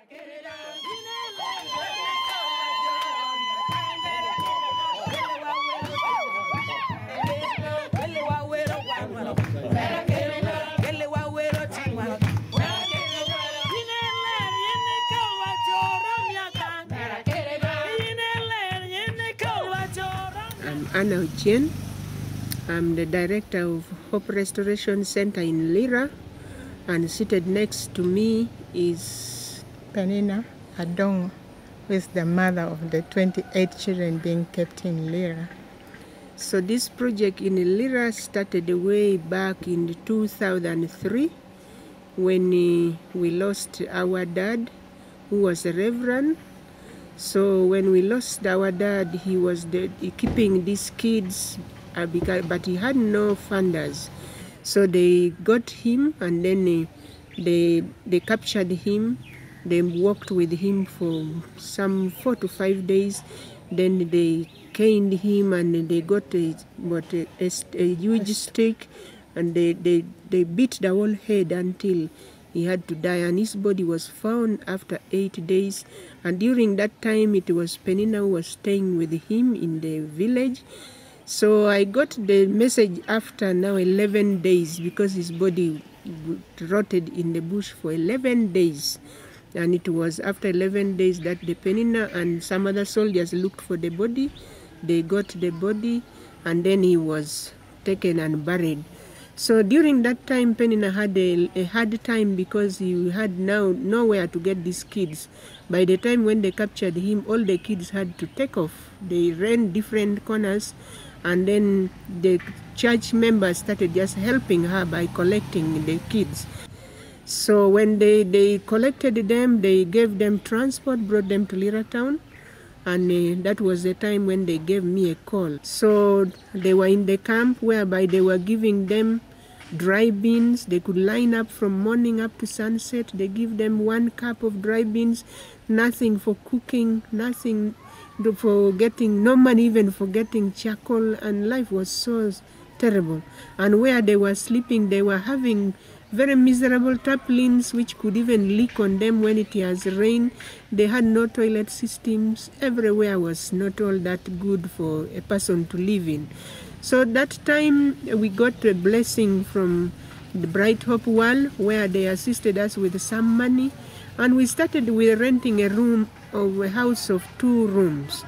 I'm Anna Ochieng. I'm the director of Hope Restoration Center in Lira, and seated next to me is Penina Adong, who is the mother of the 28 children being kept in Lira. So this project in Lira started way back in 2003 when we lost our dad, who was a reverend. So when we lost our dad, he was keeping these kids, but he had no funders. So they got him, and then they captured him. They worked with him for some 4 to 5 days. Then they caned him, and they got a huge stick, and they beat the whole head until he had to die, and his body was found after 8 days. And during that time, it was Penina who was staying with him in the village. So I got the message after now 11 days, because his body rotted in the bush for 11 days. And it was after 11 days that the Penina and some other soldiers looked for the body. They got the body, and then he was taken and buried. So during that time, Penina had a hard time, because he had now nowhere to get these kids. By the time when they captured him, all the kids had to take off. They ran different corners, and then the church members started just helping her by collecting the kids. So when they collected them, they gave them transport, brought them to Lira town. And that was the time when they gave me a call. So they were in the camp whereby they were giving them dry beans. They could line up from morning up to sunset. They give them 1 cup of dry beans, nothing for cooking, nothing for getting, no money even for getting charcoal. And life was so terrible. And where they were sleeping, they were having very miserable tarpaulins which could even leak on them when it has rained. They had no toilet systems. Everywhere was not all that good for a person to live in. So that time we got a blessing from the Bright Hope World, where they assisted us with some money, and we started with renting a house of 2 rooms.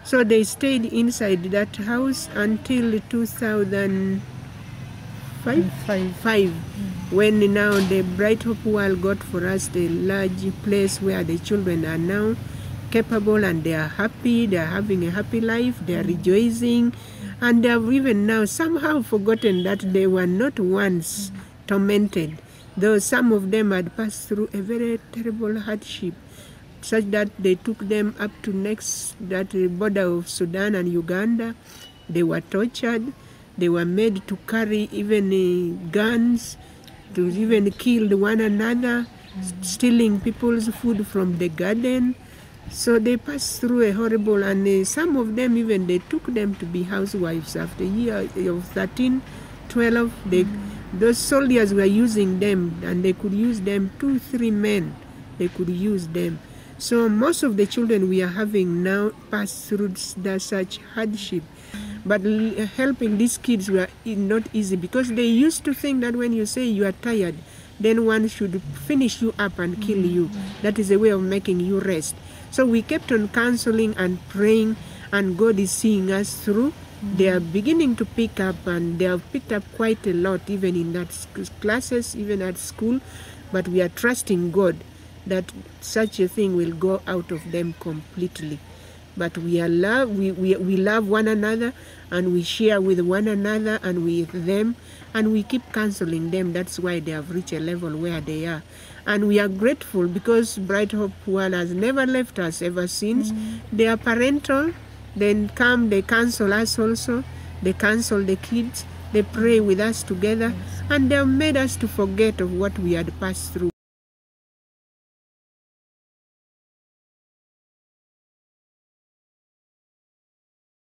So they stayed inside that house until 2005, when now the Bright Hope World got for us the large place where the children are now capable, and they are happy, they are having a happy life, they are rejoicing, and they have even now somehow forgotten that they were not once tormented, though some of them had passed through a very terrible hardship, such that they took them up to that border of Sudan and Uganda. They were tortured. They were made to carry even guns, to even kill one another, stealing people's food from the garden. So they passed through a horrible, and some of them even, they took them to be housewives after a year of 13, 12. Those soldiers were using them, and they could use them, 2, 3 men, they could use them. So most of the children we are having now pass through such hardship. But helping these kids were not easy, because they used to think that when you say you are tired, then one should finish you up and kill you. That is a way of making you rest. So we kept on counseling and praying, and God is seeing us through. They are beginning to pick up, and they have picked up quite a lot, even in that classes, even at school. But we are trusting God that such a thing will go out of them completely. But we love one another, and we share with one another and with them, and we keep counseling them. That's why they have reached a level where they are. And we are grateful, because Bright Hope World has never left us ever since. They are parental. They come, they counsel us also. They counsel the kids. They pray with us together. And they have made us to forget of what we had passed through.